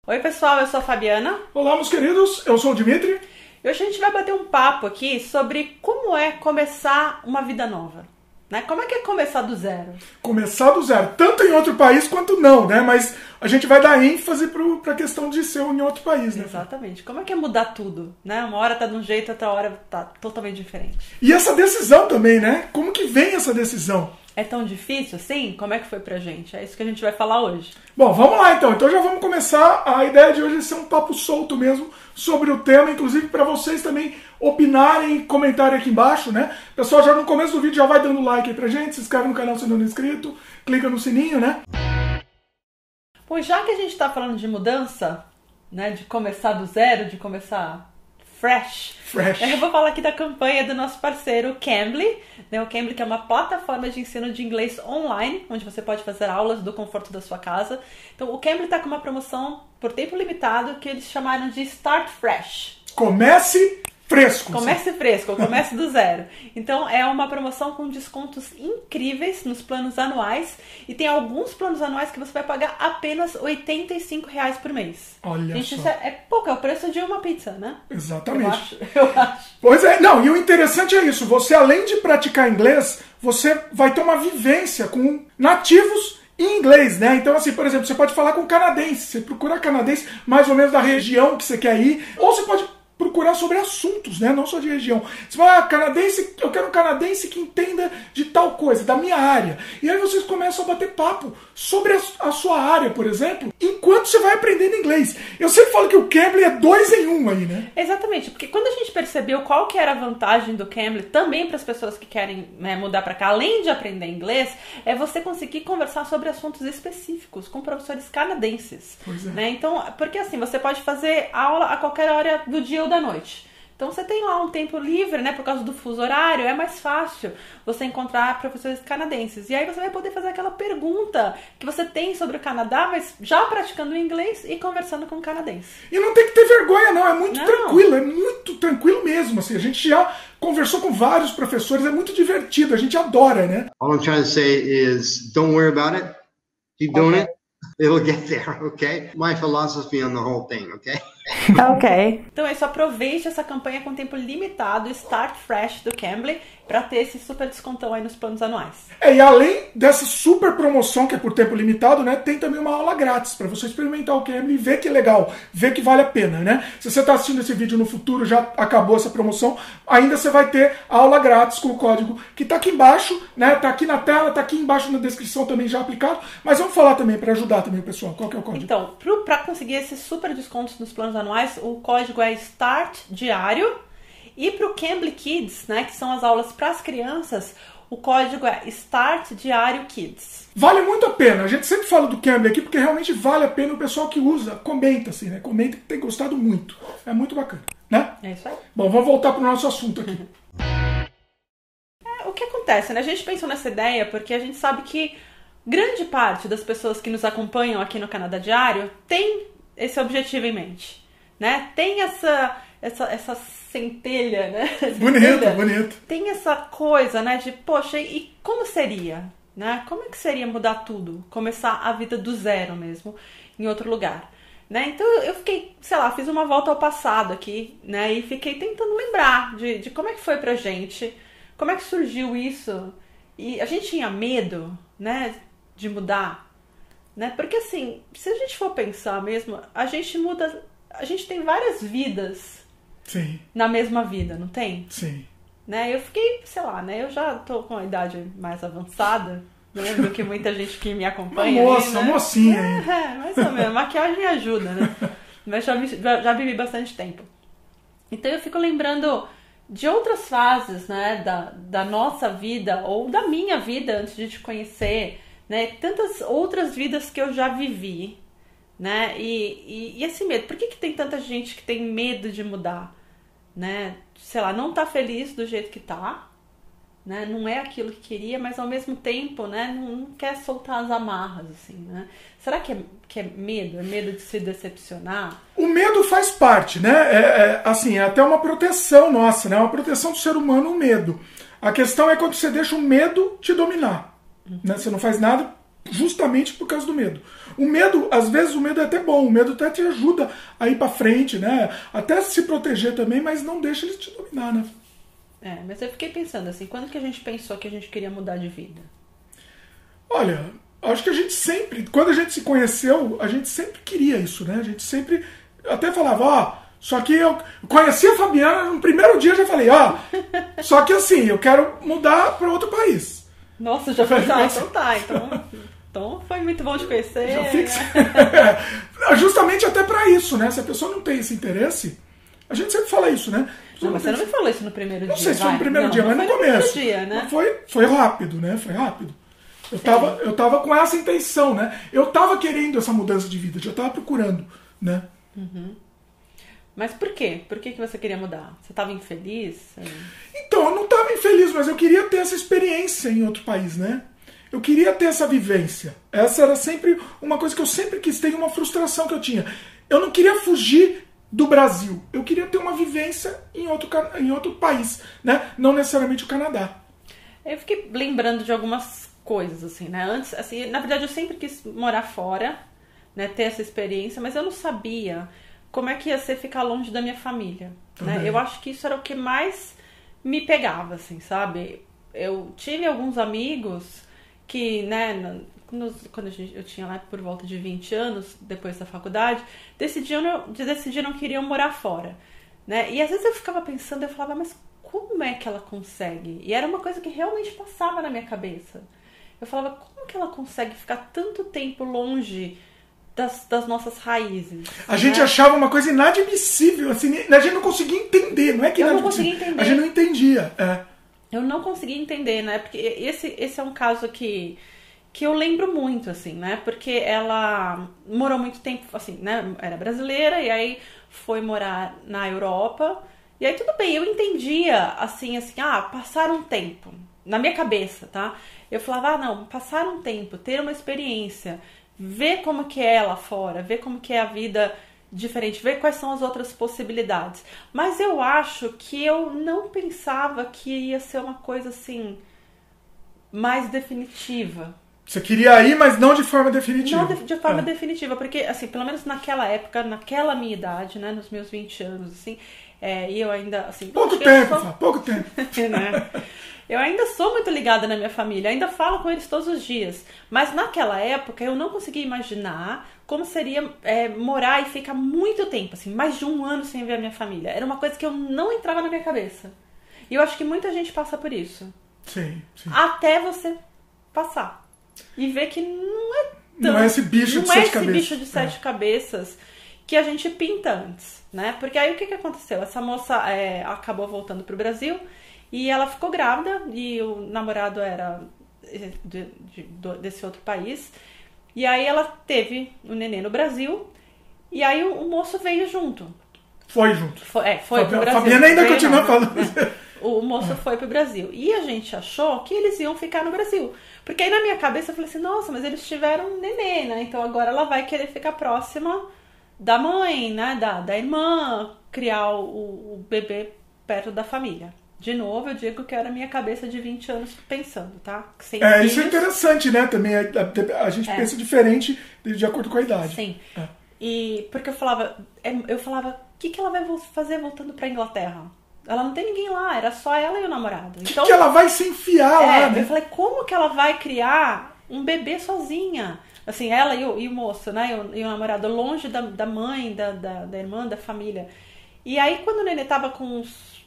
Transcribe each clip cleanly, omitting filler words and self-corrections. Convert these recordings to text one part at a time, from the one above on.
Oi pessoal, eu sou a Fabiana. Olá meus queridos, eu sou o Dimitri. E hoje a gente vai bater um papo aqui sobre como é começar uma vida nova. Né? Como é que é começar do zero? Começar do zero, tanto em outro país quanto não, né? Mas a gente vai dar ênfase para a questão de ser em outro país, né? Exatamente. Como é que é mudar tudo? Né? Uma hora tá de um jeito, outra hora tá totalmente diferente. E essa decisão também, né? Como que vem essa decisão? É tão difícil assim? Como é que foi pra gente? É isso que a gente vai falar hoje. Bom, vamos lá então. Então já vamos começar. A ideia de hoje é ser um papo solto mesmo sobre o tema, inclusive para vocês também opinarem e comentarem aqui embaixo, né? Pessoal, já no começo do vídeo já vai dando like aí pra gente, se inscreve no canal se não é inscrito, clica no sininho, né? Pois já que a gente tá falando de mudança, né, de começar do zero, de começar fresh. Eu vou falar aqui da campanha do nosso parceiro, o Cambly. Né? O Cambly, que é uma plataforma de ensino de inglês online, onde você pode fazer aulas do conforto da sua casa. Então, o Cambly está com uma promoção por tempo limitado que eles chamaram de Start Fresh. Comece fresco. Comece fresco, comece do zero. Então, é uma promoção com descontos incríveis nos planos anuais. E tem alguns planos anuais que você vai pagar apenas R$ 85 por mês. Olha gente, só. Isso é pouco, é o preço de uma pizza, né? Exatamente. Eu acho. Pois é, não, e o interessante é isso. Você, além de praticar inglês, você vai ter uma vivência com nativos em inglês, né? Então, assim, por exemplo, você pode falar com canadense. Você procura canadense mais ou menos da região que você quer ir. Ou você pode procurar sobre assuntos, né? Não só de região. Você fala, canadense, eu quero um canadense que entenda de tal coisa, da minha área. E aí vocês começam a bater papo sobre a sua área, por exemplo, enquanto você vai aprendendo inglês. Eu sempre falo que o Cambly é 2 em 1 aí, né? Exatamente, porque quando a gente percebeu qual que era a vantagem do Cambly, também para as pessoas que querem, né, mudar para cá, além de aprender inglês, é você conseguir conversar sobre assuntos específicos com professores canadenses. Pois é. Né? Então, porque assim, você pode fazer aula a qualquer hora do dia ou da noite. Então você tem lá um tempo livre, né, por causa do fuso horário, é mais fácil você encontrar professores canadenses. E aí você vai poder fazer aquela pergunta que você tem sobre o Canadá, mas já praticando inglês e conversando com um canadense. E não tem que ter vergonha, não. É muito tranquilo mesmo. Assim, a gente já conversou com vários professores, é muito divertido, a gente adora, né? All I'm trying to say is don't worry about it. Keep doing it. It'll get there, okay? My philosophy on the whole thing, okay? Ok. Então é isso, aproveite essa campanha com tempo limitado, Start Fresh do Cambly, para ter esse super descontão aí nos planos anuais. E além dessa super promoção que é por tempo limitado, né, tem também uma aula grátis para você experimentar o Cambly e ver que é legal, ver que vale a pena, né? Se você está assistindo esse vídeo no futuro, já acabou essa promoção, ainda você vai ter a aula grátis com o código que está aqui embaixo, né? Tá aqui na tela, tá aqui embaixo na descrição também já aplicado, mas vamos falar também para ajudar também o pessoal. Qual que é o código? Então, para conseguir esses super descontos nos planos anuais, o código é START diário. E para o Cambly Kids, né, que são as aulas para as crianças, o código é START diário Kids. Vale muito a pena. A gente sempre fala do Cambly aqui porque realmente vale a pena. O pessoal que usa, comenta assim, né? Comenta que tem gostado muito. É muito bacana, né? É isso aí. Bom, vamos voltar para o nosso assunto aqui. O que acontece, né? A gente pensou nessa ideia porque a gente sabe que grande parte das pessoas que nos acompanham aqui no Canadá Diário tem esse objetivo em mente, né? Tem essa centelha, né? Bonito. Tem essa coisa, né? De, poxa, e como seria? Né? Como é que seria mudar tudo? Começar a vida do zero mesmo, em outro lugar. Né? Então eu fiquei, sei lá, fiz uma volta ao passado aqui, né? E fiquei tentando lembrar de como é que foi pra gente, como é que surgiu isso. E a gente tinha medo, né? De mudar, né? Porque assim, se a gente for pensar mesmo, a gente muda, a gente tem várias vidas. Sim. Na mesma vida, não tem? Sim. Né? Eu fiquei, sei lá, né? Eu já tô com a idade mais avançada, né? Do que muita gente que me acompanha. Uma mocinha aí. Mais ou menos. Maquiagem ajuda, né? Mas já vivi bastante tempo. Então eu fico lembrando de outras fases, né? Da nossa vida, ou da minha vida antes de te conhecer, né? Tantas outras vidas que eu já vivi, né? E esse medo. Por que tem tanta gente que tem medo de mudar? Né? Sei lá, não tá feliz do jeito que tá, né? Não é aquilo que queria, mas ao mesmo tempo, né? Não quer soltar as amarras, assim, né? Será que é medo? É medo de se decepcionar? O medo faz parte, né? Assim, é até uma proteção nossa, né? Uma proteção do ser humano, o medo. A questão é quando você deixa o medo te dominar, né? Você não faz nada justamente por causa do medo. O medo, às vezes o medo é até bom, o medo até te ajuda a ir pra frente, né? Até se proteger também, mas não deixa ele te dominar, né? Mas eu fiquei pensando assim, quando que a gente pensou que a gente queria mudar de vida? Olha, acho que a gente sempre, quando a gente se conheceu, a gente sempre queria isso, né? A gente sempre até falava, só que eu conheci a Fabiana no primeiro dia, já falei, só que assim, eu quero mudar para outro país. Nossa, já foi, então foi muito bom te conhecer. Já fixa. Justamente até para isso, né? Se a pessoa não tem esse interesse, a gente sempre fala isso, né? Não, mas você não me falou isso no primeiro dia. Não sei se foi no primeiro dia, mas no começo. Dia, né? Foi rápido, né? Foi rápido. Eu tava com essa intenção, né? Eu tava querendo essa mudança de vida, já tava procurando, né? Uhum. Mas por quê? Por que você queria mudar? Você tava infeliz? Então, eu não tava infeliz, mas eu queria ter essa experiência em outro país, né? Eu queria ter essa vivência. Essa era sempre uma coisa que eu sempre quis ter, uma frustração que eu tinha. Eu não queria fugir do Brasil. Eu queria ter uma vivência em outro país, né? Não necessariamente o Canadá. Eu fiquei lembrando de algumas coisas, assim, né? Antes, assim, na verdade, eu sempre quis morar fora, né? Ter essa experiência, mas eu não sabia como é que ia ser ficar longe da minha família, né? Eu acho que isso era o que mais me pegava, assim, sabe? Eu tive alguns amigos que, né, quando eu tinha lá por volta de 20 anos, depois da faculdade, decidiram que queriam morar fora, né? E às vezes eu ficava pensando, eu falava, mas como é que ela consegue? E era uma coisa que realmente passava na minha cabeça. Eu falava, como que ela consegue ficar tanto tempo longe das nossas raízes? A gente achava uma coisa inadmissível, assim, a gente não conseguia entender, não é que eu não conseguia entender. A gente não entendia. Eu não conseguia entender, né? Porque esse é um caso que eu lembro muito, assim, né? Porque ela morou muito tempo, assim, né? Era brasileira e aí foi morar na Europa. E aí tudo bem, eu entendia, assim, passar um tempo. Na minha cabeça, tá? Eu falava, não, passar um tempo, ter uma experiência, ver como que é lá fora, ver como que é a vida diferente, ver quais são as outras possibilidades. Mas eu acho que eu não pensava que ia ser uma coisa, assim, mais definitiva. Você queria ir, mas não de forma definitiva. Não de forma definitiva, porque, assim, pelo menos naquela época, naquela minha idade, né, nos meus 20 anos, assim, e eu ainda, assim... pouco tempo. Né? Eu ainda sou muito ligada na minha família, ainda falo com eles todos os dias. Mas naquela época eu não conseguia imaginar como seria morar e ficar muito tempo, assim, mais de 1 ano sem ver a minha família. Era uma coisa que eu não entrava na minha cabeça. E eu acho que muita gente passa por isso. Sim. Até você passar. E ver que não é tão... Não é esse bicho de 7 cabeças que a gente pinta antes, né? Porque aí o que aconteceu? Essa moça acabou voltando pro Brasil e ela ficou grávida e o namorado era desse outro país. E aí ela teve o neném no Brasil e aí o moço veio junto. Foi junto. Foi pro Brasil. Fabiana ainda continua falando. O moço foi pro Brasil. E a gente achou que eles iam ficar no Brasil. Porque aí na minha cabeça eu falei assim, nossa, mas eles tiveram um nenê, né? Então agora ela vai querer ficar próxima da mãe, né? Da irmã, criar o bebê perto da família. De novo, eu digo que era a minha cabeça de 20 anos pensando, tá? Sem filhos. Isso é interessante, né? Também a gente pensa diferente de acordo com a idade. Sim. E porque eu falava, o que ela vai fazer voltando pra Inglaterra? Ela não tem ninguém lá, era só ela e o namorado. Então, que ela vai se enfiar lá, né? Eu falei, como que ela vai criar um bebê sozinha? Assim, ela e o moço, né? E o namorado, longe da mãe, da irmã, da família. E aí, quando o nenê tava com uns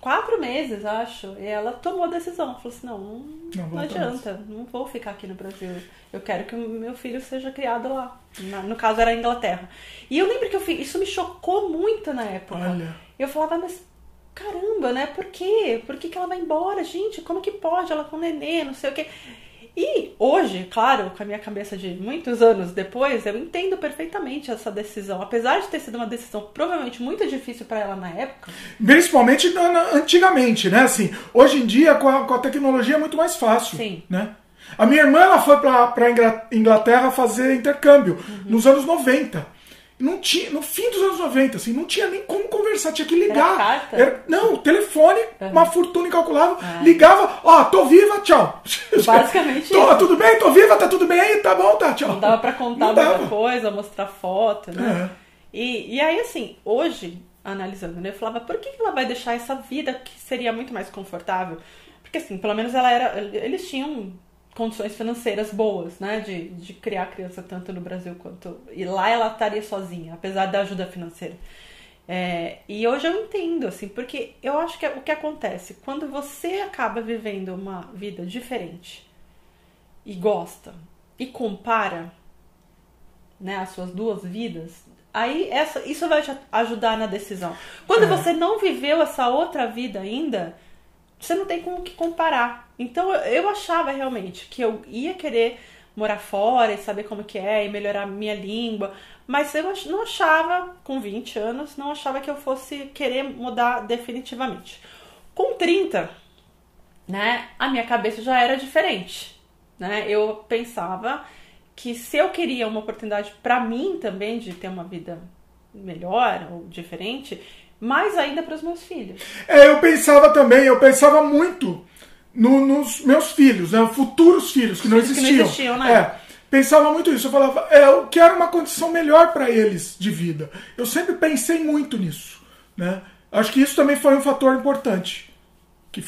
4 meses, acho, e ela tomou a decisão. Falou assim, não adianta, não vou ficar aqui no Brasil. Eu quero que o meu filho seja criado lá. No caso, era a Inglaterra. E eu lembro que isso me chocou muito na época. Olha. Eu falava, mas caramba, né? Por quê? Por que ela vai embora? Gente, como que pode? Ela com o nenê, não sei o quê. E hoje, claro, com a minha cabeça de muitos anos depois, eu entendo perfeitamente essa decisão. Apesar de ter sido uma decisão provavelmente muito difícil para ela na época. Principalmente antigamente, né? Assim, hoje em dia, com a tecnologia é muito mais fácil. Sim. Né? A minha irmã ela foi para Inglaterra fazer intercâmbio nos anos 90. não tinha, no fim dos anos 90, assim, não tinha nem como conversar, tinha que ligar. Era carta? Não, telefone, uma fortuna incalculável, ligava, ó, tô viva, tchau. Basicamente isso. Tudo bem, tô viva, tá tudo bem aí, tá bom, tá, tchau. Não dava pra contar muita coisa, mostrar foto, né? E aí, assim, hoje, analisando, né, eu falava, por que ela vai deixar essa vida que seria muito mais confortável? Porque, assim, pelo menos eles tinham condições financeiras boas, né, de criar criança tanto no Brasil quanto... E lá ela estaria sozinha, apesar da ajuda financeira. E hoje eu entendo, assim, porque eu acho que o que acontece, quando você acaba vivendo uma vida diferente e gosta e compara, né, as suas duas vidas, aí isso vai te ajudar na decisão. Quando você não viveu essa outra vida ainda, você não tem com o que comparar. Então eu achava realmente que eu ia querer morar fora e saber como que é e melhorar minha língua, mas eu não achava, com 20 anos, não achava que eu fosse querer mudar definitivamente. Com 30, né, a minha cabeça já era diferente, né? Eu pensava que se eu queria uma oportunidade para mim também de ter uma vida melhor ou diferente, mais ainda para os meus filhos. Eu pensava muito nos meus filhos, né, futuros filhos que não existiam. Né? Pensava muito isso. Eu falava, eu quero uma condição melhor para eles de vida. Eu sempre pensei muito nisso, né? Acho que isso também foi um fator importante que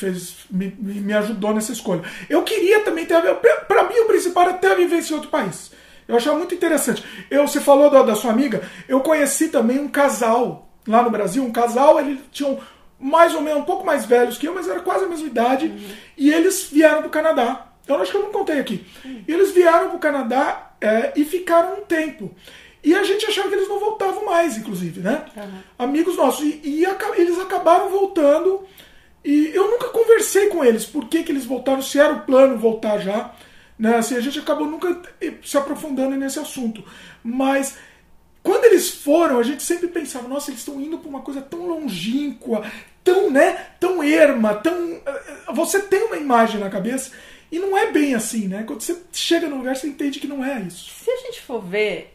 me ajudou nessa escolha. Eu queria também para mim o principal era ter a vivência em outro país. Eu achava muito interessante. Você falou da sua amiga, eu conheci também um casal lá no Brasil, eles tinham mais ou menos um pouco mais velhos que eu, mas era quase a mesma idade, e eles vieram para o Canadá. Eu acho que eu não contei aqui. E eles vieram para o Canadá e ficaram um tempo. E a gente achava que eles não voltavam mais, inclusive, né? Amigos nossos. E eles acabaram voltando. E eu nunca conversei com eles por que eles voltaram, se era o plano voltar já. Né? Assim, a gente acabou nunca se aprofundando nesse assunto. Mas quando eles foram, a gente sempre pensava, nossa, eles estão indo para uma coisa tão longínqua, tão erma, você tem uma imagem na cabeça e não é bem assim, né? Quando você chega no lugar, você entende que não é isso. Se a gente for ver,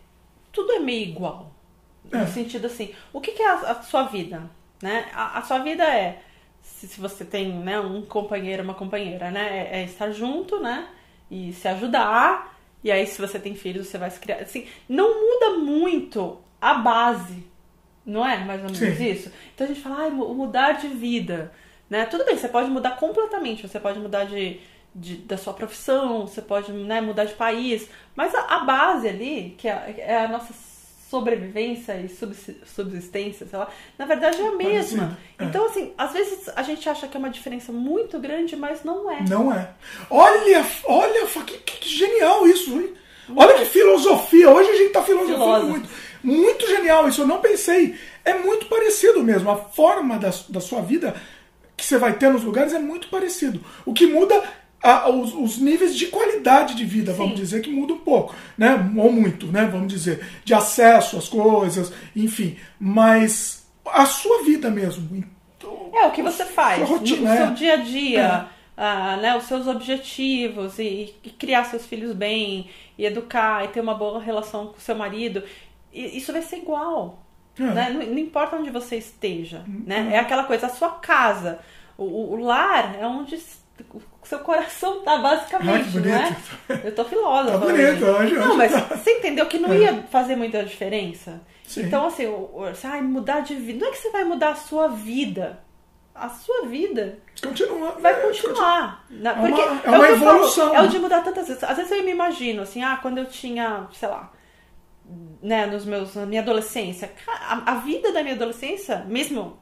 tudo é meio igual. No sentido assim, o que é a sua vida? Né? A sua vida é, se você tem, né, um companheiro, uma companheira, né? É estar junto, né? E se ajudar. E aí, se você tem filhos, você vai se criar. Assim, não muda muito a base, não é? Mais ou menos isso. Então a gente fala, mudar de vida, né? Tudo bem, você pode mudar completamente. Você pode mudar da sua profissão, você pode, né, mudar de país. Mas a base ali, que é a nossa sobrevivência e subsistência, sei lá, na verdade é a mesma. Então, assim, às vezes a gente acha que é uma diferença muito grande, mas não é. Não é. Olha, que genial isso, hein? Olha que filosofia. Hoje a gente tá filosofando muito. Muito genial isso, eu não pensei. É muito parecido mesmo. A forma da sua vida que você vai ter nos lugares é muito parecido. O que muda os níveis de qualidade de vida, vamos dizer, que muda um pouco, né? Ou muito, né? Vamos dizer, de acesso às coisas, enfim. Mas a sua vida mesmo. O que você faz, rotina, o seu dia a dia, né? Os seus objetivos, e criar seus filhos bem, e educar, e ter uma boa relação com o seu marido. Isso vai ser igual. Né? Não importa onde você esteja. Né? É aquela coisa, a sua casa, o lar é onde o seu coração tá, basicamente, não é? Eu tô filósofa. Tá bonito, não, mas você entendeu que não ia fazer muita diferença? Sim. Então, assim, mudar de vida. Não é que você vai mudar a sua vida. A sua vida vai continuar. Porque é uma evolução. É o de mudar tantas vezes. Às vezes eu me imagino, assim, quando eu tinha, sei lá, né, na minha adolescência. A vida da minha adolescência, mesmo...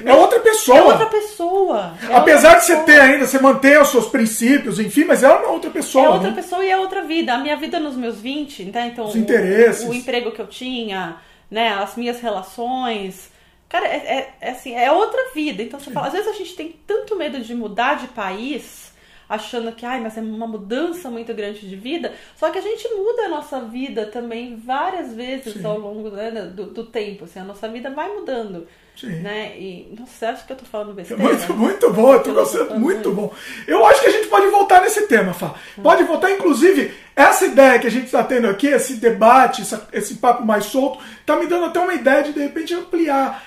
É outra pessoa. É outra pessoa. Apesar de você ter ainda, você manter os seus princípios, enfim, mas é uma outra pessoa. É outra pessoa e é outra vida. A minha vida nos meus 20, né? Então, os interesses. O emprego que eu tinha, né? As minhas relações. Cara, assim, é outra vida. Então você fala, às vezes a gente tem tanto medo de mudar de país, achando que, mas é uma mudança muito grande de vida. Só que a gente muda a nossa vida também várias vezes ao longo, né, do tempo. Assim, a nossa vida vai mudando. Né? E, nossa, você acha que eu tô falando besteira? Muito bom, eu tô gostando, muito bom. Eu acho que a gente pode voltar nesse tema, Fá. Pode voltar, inclusive, essa ideia que a gente está tendo aqui, esse debate, esse papo mais solto, está me dando até uma ideia de repente ampliar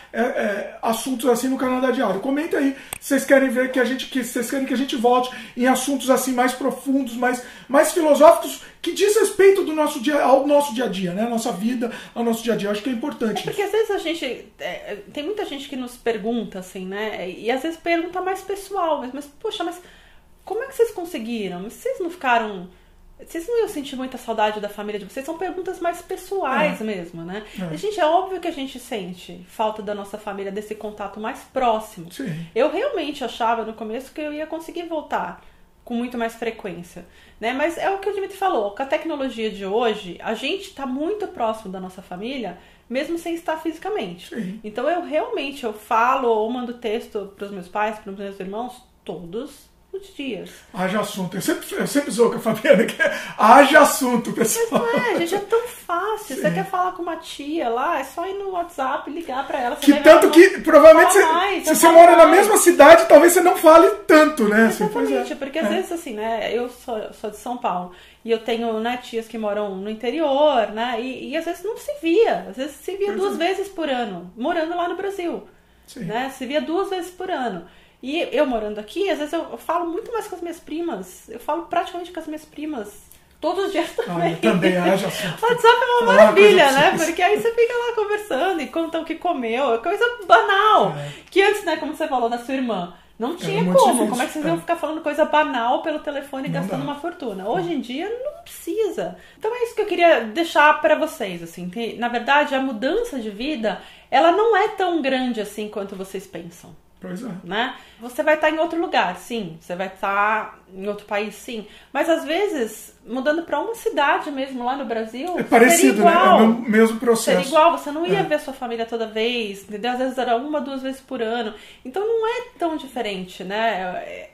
assuntos assim no Canadá Diário. Comenta aí se vocês querem ver vocês querem que a gente volte em assuntos assim mais profundos, mais filosóficos, que diz respeito ao nosso dia a dia, né? A nossa vida, ao nosso dia a dia. Eu acho que é importante. Porque às vezes a gente... tem muita gente que nos pergunta, assim, né? E às vezes pergunta mais pessoal. Mas poxa, mas como é que vocês conseguiram? Mas vocês não ficaram... Vocês não iam sentir muita saudade da família de vocês? São perguntas mais pessoais mesmo, né? E, gente, é óbvio que a gente sente falta da nossa família, desse contato mais próximo. Sim. Eu realmente achava no começo que eu ia conseguir voltar com muito mais frequência, né? Mas é o que o Dimitri falou, com a tecnologia de hoje, a gente está muito próximo da nossa família, mesmo sem estar fisicamente. Sim. Então eu falo ou mando texto para os meus pais, para os meus irmãos, todos os dias. Haja assunto. Eu sempre sou com a Fabiana que haja assunto, pessoal. Mas não é, gente, é tão fácil. Sim. Você quer falar com uma tia lá, é só ir no WhatsApp, ligar pra ela. Que tanto que, provavelmente, se você mora na mesma cidade, talvez você não fale tanto, né? Exatamente, assim, porque às vezes, assim, né, eu sou de São Paulo e eu tenho, né, tias que moram no interior, né, e às vezes não se via. Às vezes se via 2 vezes por ano, morando lá no Brasil. Sim. Né? Se via 2 vezes por ano. E eu morando aqui, às vezes eu falo muito mais com as minhas primas. Eu falo praticamente com as minhas primas todos os dias também. Eu também, haja assunto. O WhatsApp é uma maravilha, né? Porque aí você fica lá conversando e conta o que comeu. É coisa banal. Que antes, né, como você falou da sua irmã, não tinha como. Difícil. Como é que vocês iam ficar falando coisa banal pelo telefone e gastando uma fortuna? Hoje em dia, não precisa. Então é isso que eu queria deixar pra vocês, assim. Que, na verdade, a mudança de vida, ela não é tão grande assim quanto vocês pensam. Pois é. Né? Você vai estar em outro lugar, sim. Você vai estar em outro país, sim. Mas às vezes, mudando para uma cidade mesmo lá no Brasil, é parecido, igual, né? É o mesmo processo. Seria igual, você não ia ver sua família toda vez, entendeu? Às vezes era 1, 2 vezes por ano. Então não é tão diferente, né?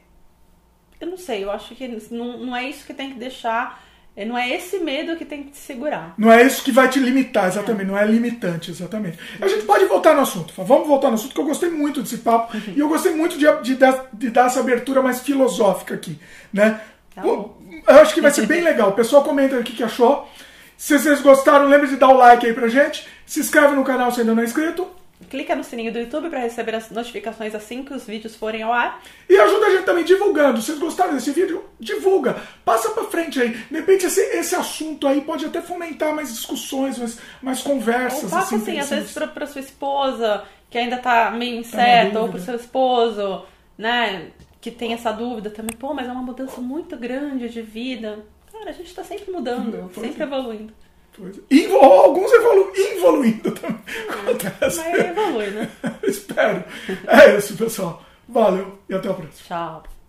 Eu não sei, eu acho que não é isso que tem que deixar. Não é esse medo que tem que te segurar. Não é isso que vai te limitar, exatamente. Não é limitante, exatamente. A gente pode voltar no assunto. Vamos voltar no assunto, que eu gostei muito desse papo. E eu gostei muito de dar essa abertura mais filosófica aqui, né? Eu acho que vai ser bem legal. O pessoal comenta aqui o que achou. Se vocês gostaram, lembre de dar o like aí pra gente. Se inscreve no canal se ainda não é inscrito. Clica no sininho do YouTube para receber as notificações assim que os vídeos forem ao ar. E ajuda a gente também divulgando. Se vocês gostaram desse vídeo, divulga. Passa pra frente aí. De repente esse assunto aí pode até fomentar mais discussões, mais conversas. Ou passa assim, às vezes pra sua esposa, que ainda tá meio incerta, ou pro seu esposo, né, que tem essa dúvida também. Pô, mas é uma mudança muito grande de vida. Cara, a gente tá sempre mudando, sempre evoluindo. Alguns evoluindo também. Acontece. Mas evolui, né? Espero. É isso, pessoal. Valeu e até a próxima. Tchau.